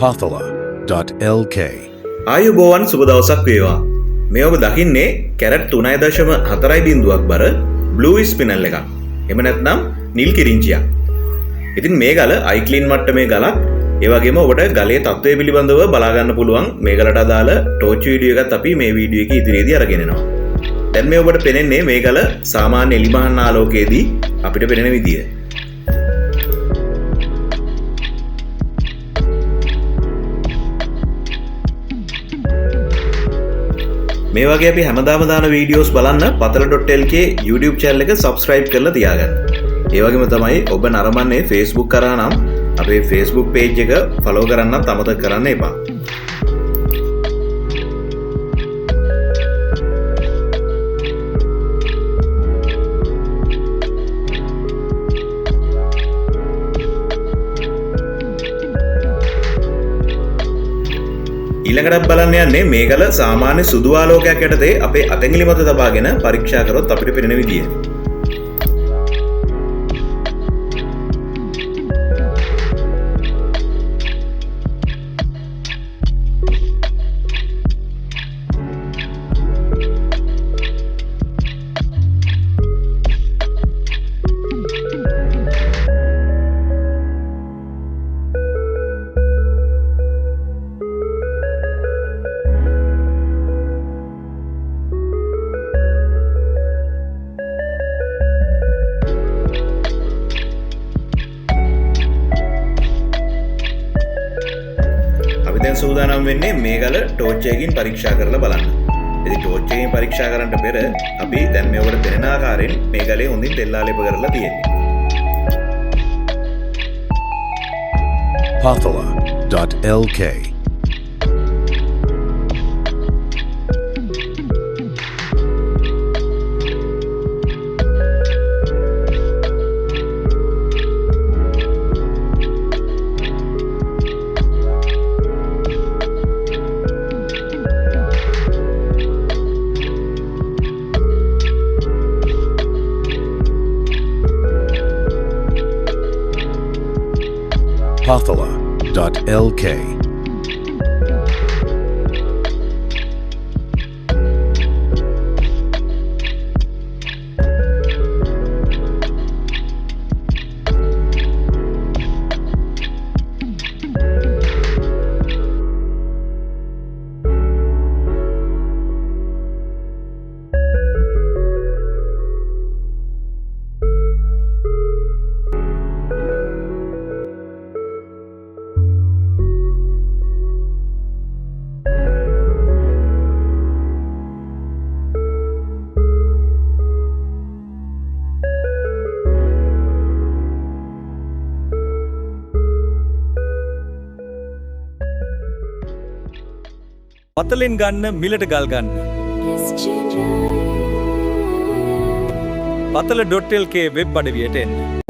Pathala.lk ආයුබෝවන් සුබ දවසක් වේවා. මේ ඔබ දකින්නේ කැරට් 3.4 බර බ්ලූ ස්පිනල් එකක්. එහෙම නැත්නම් නිල් කිරිංචියක්. ඉතින් මේ ගල අයික්ලීන් මට්ටමේ ගලක්. ඒ වගේම ඔබට ගලේ තත්ත්වය පිළිබඳව බලා ගන්න පුළුවන් මේ ගලට අදාළ ටෝච් වීඩියෝ එකත් අපි මේ වීඩියෝ එකේ ඉදිරියේදී අරගෙන එනවා. දැන් මේ ඔබට පෙනෙන්නේ මේ ගල සාමාන්‍ය එළිමහන් ආලෝකයේදී අපිට පෙනෙන විදිය. මේ වගේ අපි හැමදාම දාන වීඩියෝස් බලන්න pathala.lk YouTube channel එක subscribe කරලා තියාගන්න. ඒ වගේම තමයි ඔබ නරඹන්නේ Facebook කරා නම් අපේ Facebook page එක follow කරන්නත් අමතක කරන්න එපා. ඊළඟට බලන්න යන්නේ මේ ගල සාමාන්‍ය සුදු ආලෝකයක් යටතේ අපේ අතැඟිලි මත තබාගෙන පරීක්ෂා කරොත් අපිට පෙනෙන විදිය. දැන් සූදානම් වෙන්නේ මේ ගල ටෝච් එකකින් පරීක්ෂා කරලා බලන්න. ඉතින් ටෝච් එකකින් පරීක්ෂා කරන්න පෙර අපි දැන් මේ ඔබට පෙනෙන ආකාරයෙන් මේ ගලේ හොඳින් තෙල් ආලේප කරලා තියෙන්නේ. Pathala.lk Pathala.lk පතලෙන් ගන්න මිලට ගල් ගන්න. pathala.lk වෙබ් අඩවියට එන්න.